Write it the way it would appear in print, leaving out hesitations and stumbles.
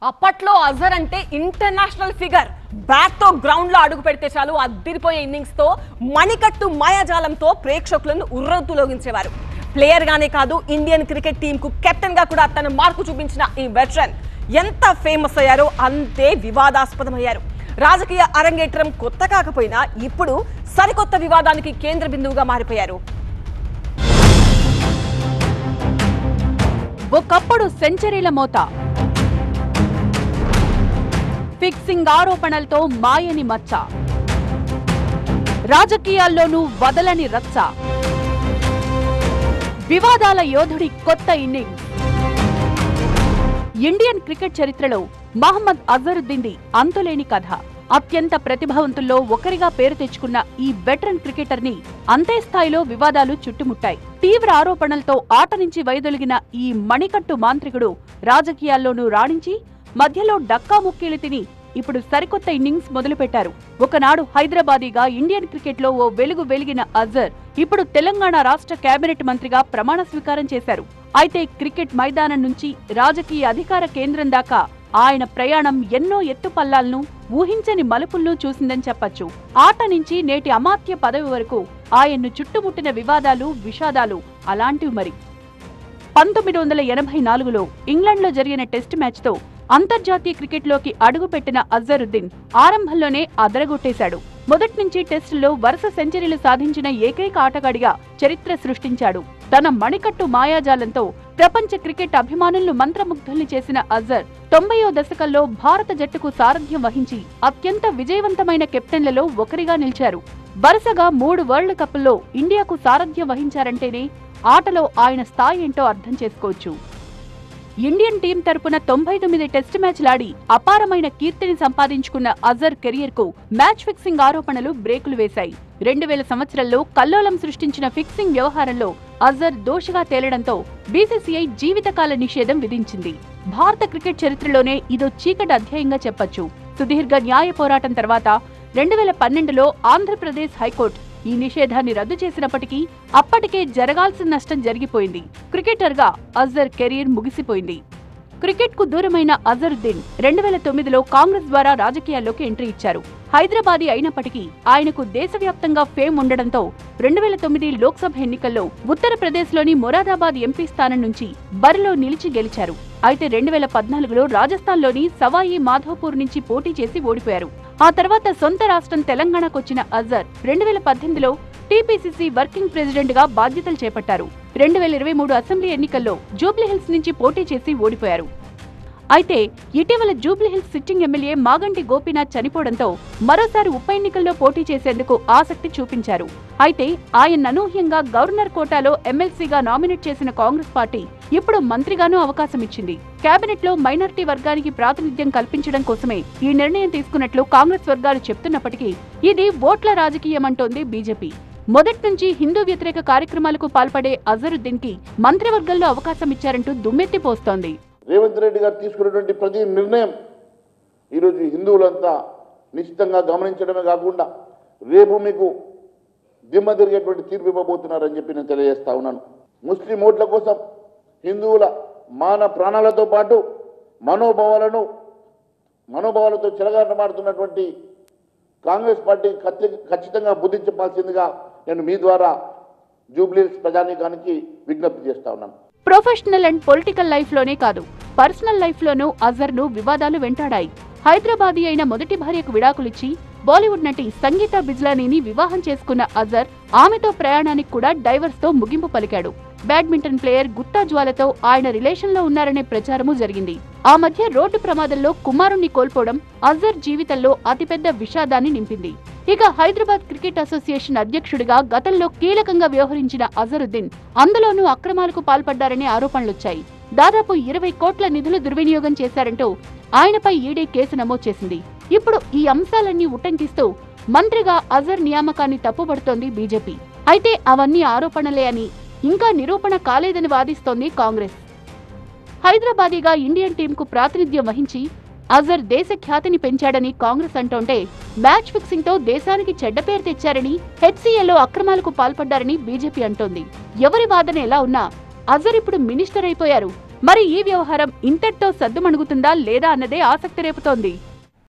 అప్పట్లో అజర్ అంటే international figure. Bat తో గ్రౌండ్ లో అడుగు పెడితే చాలు అద్దిరిపోయే ఇన్నింగ్స్ తో మణికట్టు మాయాజాలంతో ప్రేక్షకులను ఉర్రూతలూగించేవారు. ప్లేయర్ గానే కాదు, ఇండియన్ క్రికెట్ టీమ్ కు కెప్టెన్ గా కూడా తన మార్కు చూపించిన ఈ వెటరన్ ఎంత ఫేమస్ అయ్యారో అంతే వివాదాస్పదమయ్యారు. రాజకీయ అరంగేట్రం కొత్త కాకపోయినా ఇప్పుడు సరికొత్త వివాదానికి కేంద్ర బిందువుగా మారిపోయారు. ఒకప్పుడు సెంచరీల మోత, ఫిక్సింగ్ ఆరోపణలతో మాయని మచ్చ, రాజకీయాల్లోనూ వదలని రచ్చ, వివాదాల యోధుడి కొత్త ఇన్నింగ్స్. ఇండియన్ క్రికెట్ చరిత్రలో మహమ్మద్ అజరుద్దీన్ది అంతులేని కథ. అత్యంత ప్రతిభావంతుల్లో ఒకరిగా పేరు తెచ్చుకున్న ఈ వెటరన్ క్రికెటర్ ని అంతే స్థాయిలో వివాదాలు చుట్టుముట్టాయి. తీవ్ర ఆరోపణలతో ఆట నుంచి వైదొలిగిన ఈ మణికట్టు మాంత్రికుడు రాజకీయాల్లోనూ రాణించి మధ్యలో డక్కా ముక్కీలు తిని ఇప్పుడు సరికొత్త ఇన్నింగ్స్ మొదలుపెట్టారు. ఒకనాడు హైదరాబాదీగా ఇండియన్ క్రికెట్ లో ఓ వెలుగు వెలిగిన అజర్ ఇప్పుడు తెలంగాణ రాష్ట్ర కేబినెట్ మంత్రిగా ప్రమాణ స్వీకారం చేశారు. అయితే క్రికెట్ మైదానం నుంచి రాజకీయ అధికార కేంద్రం దాకా ఆయన ప్రయాణం ఎన్నో ఎత్తుపల్లాలను, ఊహించని మలుపులను చూసిందని చెప్పొచ్చు. ఆట నుంచి నేటి అమాత్య పదవి వరకు ఆయన్ను చుట్టుముట్టిన వివాదాలు, విషాదాలు అలాంటివి. మరి 1984లో ఇంగ్లాండ్లో జరిగిన టెస్ట్ మ్యాచ్ తో అంతర్జాతీయ క్రికెట్లోకి అడుగుపెట్టిన అజరుద్దీన్ ఆరంభంలోనే అదరగొట్టేశాడు. మొదటి నుంచి టెస్టుల్లో వరుస సెంచరీలు సాధించిన ఏకైక ఆటగాడిగా చరిత్ర సృష్టించాడు. తన మణికట్టు మాయాజాలంతో ప్రపంచ క్రికెట్ అభిమానులను మంత్రముగ్ధుల్ని చేసిన అజర్ 90వ దశకంలో భారత జట్టుకు సారథ్యం వహించి అత్యంత విజయవంతమైన కెప్టెన్లలో ఒకరిగా నిలిచారు. వరుసగా 3 వరల్డ్ కప్ల్లో ఇండియాకు సారథ్యం వహించారంటేనే ఆటలో ఆయన స్థాయి ఏంటో అర్థం చేసుకోవచ్చు. ఇండియన్ టీం తరపున 99 టెస్ట్ మ్యాచ్లాడి అపారమైన కీర్తిని సంపాదించుకున్న అజర్ కెరియర్ కు మ్యాచ్ ఫిక్సింగ్ ఆరోపణలు బ్రేకులు వేశాయి. 2000 సంవత్సరంలో కల్లోలం సృష్టించిన ఫిక్సింగ్ వ్యవహారంలో అజర్ దోషిగా తేలడంతో బీసీసీఐ జీవితకాల నిషేధం విధించింది. భారత క్రికెట్ చరిత్రలోనే ఇదో చీకటి అధ్యాయంగా చెప్పొచ్చు. సుదీర్ఘ న్యాయ పోరాటం తర్వాత 2012లో ఆంధ్రప్రదేశ్ హైకోర్టు ఈ నిషేధాన్ని రద్దు చేసినప్పటికీ అప్పటికే జరగాల్సిన నష్టం జరిగిపోయింది. క్రికెటర్గా అజర్ కెరీర్ ముగిసిపోయింది. క్రికెట్ కు దూరమైన అజరుద్దీన్ 2009లో కాంగ్రెస్ ద్వారా రాజకీయాల్లోకి ఎంట్రీ ఇచ్చారు. హైదరాబాదీ అయినప్పటికీ ఆయనకు దేశవ్యాప్తంగా ఫేమ్ ఉండడంతో 2009 లోక్సభ ఎన్నికల్లో ఉత్తరప్రదేశ్లోని మొరాదాబాద్ ఎంపీ స్థానం నుంచి బరిలో నిలిచి గెలిచారు. అయితే 2014లో రాజస్థాన్లోని సవాయి మాధోపూర్ నుంచి పోటీ చేసి ఓడిపోయారు. ఆ తర్వాత సొంత రాష్ట్రం తెలంగాణకొచ్చిన అజర్ 2018లో టీపీసీసీ వర్కింగ్ ప్రెసిడెంట్ గా బాధ్యతలు చేపట్టారు. 2023 అసెంబ్లీ ఎన్నికల్లో జూబ్లీహిల్స్ నుంచి పోటీ చేసి ఓడిపోయారు. అయితే ఇటీవల జూబ్లీహిల్స్ సిట్టింగ్ ఎమ్మెల్యే మాగంటి గోపీనాథ్ చనిపోవడంతో మరోసారి ఉప ఎన్నికల్లో పోటీ చేసేందుకు ఆసక్తి చూపించారు. అయితే ఆయన అనూహ్యంగా గవర్నర్ కోటాలో ఎమ్మెల్సీగా నామినేట్ చేసిన కాంగ్రెస్ పార్టీ ఇప్పుడు మంత్రిగానూ అవకాశం ఇచ్చింది. కేబినెట్ లో మైనారిటీ వర్గానికి ప్రాతినిధ్యం కల్పించడం కోసమే ఈ నిర్ణయం తీసుకున్నట్లు కాంగ్రెస్ వర్గాలు చెప్తున్నప్పటికీ ఇది ఓట్ల రాజకీయమంటోంది బీజేపీ. మొదటి నుంచి హిందూ వ్యతిరేక కార్యక్రమాలకు పాల్పడే అజరుద్దీన్ కి మంత్రివర్గంలో అవకాశం ఇచ్చారంటూ దుమ్మెత్తిపోస్తోంది. రేవంత్ రెడ్డి గారు తీసుకున్నటువంటి ప్రతి నిర్ణయం ఈరోజు హిందువులంతా నిశ్చితంగా గమనించడమే కాకుండా రేపు మీకు దిమ్మ తిరిగేటువంటి తీర్పు ఇవ్వబోతున్నారని చెప్పి నేను తెలియజేస్తా ఉన్నాను. ముస్లిం ఓట్ల కోసం హిందువుల మాన ప్రాణాలతో పాటు మనోభావాలతో చెలగాటమాడుతున్నటువంటి కాంగ్రెస్ పార్టీ ఖచ్చితంగా బుద్ధి చెప్పాల్సిందిగా నేను మీ ద్వారా జూబ్లీహిల్స్ ప్రజానీకానికి విజ్ఞప్తి చేస్తా ఉన్నాను. ప్రొఫెషనల్ అండ్ పొలిటికల్ లైఫ్ లోనే కాదు, పర్సనల్ లైఫ్ లోనూ అజర్ ను వివాదాలు వెంటాడాయి. హైదరాబాదీ అయిన మొదటి భార్యకు విడాకులిచ్చి బాలీవుడ్ నటి సంగీత బిజ్లానీని వివాహం చేసుకున్న అజర్ ఆమెతో ప్రయాణానికి కూడా డైవర్స్ తో ముగింపు పలికాడు. బ్యాడ్మింటన్ ప్లేయర్ గుత్తా జ్వాలతో ఆయన రిలేషన్ లో ఉన్నారనే ప్రచారమూ జరిగింది. ఆ మధ్య రోడ్డు ప్రమాదంలో కుమారుణ్ణి కోల్పోవడం అజర్ జీవితంలో అతిపెద్ద విషాదాన్ని నింపింది. ఇక హైదరాబాద్ క్రికెట్ అసోసియేషన్ అధ్యక్షుడిగా గతంలో కీలకంగా వ్యవహరించిన అజరుద్దీన్ అందులోనూ అక్రమాలకు పాల్పడ్డారనే ఆరోపణలొచ్చాయి. దాదాపు 20 కోట్ల నిధులు దుర్వినియోగం చేశారంటూ ఆయనపై ఈడీ కేసు నమోదు చేసింది. ఇప్పుడు ఈ అంశాలన్నీ ఉటంకిస్తూ మంత్రిగా అజర్ నియామకాన్ని తప్పుపడుతోంది బీజేపీ. అయితే అవన్నీ ఆరోపణలే అని, ఇంకా నిరూపణ కాలేదని వాదిస్తోంది కాంగ్రెస్. హైదరాబాదీగా ఇండియన్ టీంకు ప్రాతినిధ్యం వహించి అజర్ దేశ ఖ్యాతిని పెంచాడని కాంగ్రెస్ అంటోంటే, మ్యాచ్ ఫిక్సింగ్ తో దేశానికి చెడ్డ పేరు తెచ్చారని, హెచ్సీఏలో అక్రమాలకు పాల్పడ్డారని బీజేపీ అంటోంది. ఎవరి వాదన ఎలా ఉన్నా అజర్ ఇప్పుడు మినిస్టర్ అయిపోయారు. మరి ఈ వ్యవహారం ఇంతటితో సద్దుమణుగుతుందా లేదా అన్నదే ఆసక్తి రేపుతోంది.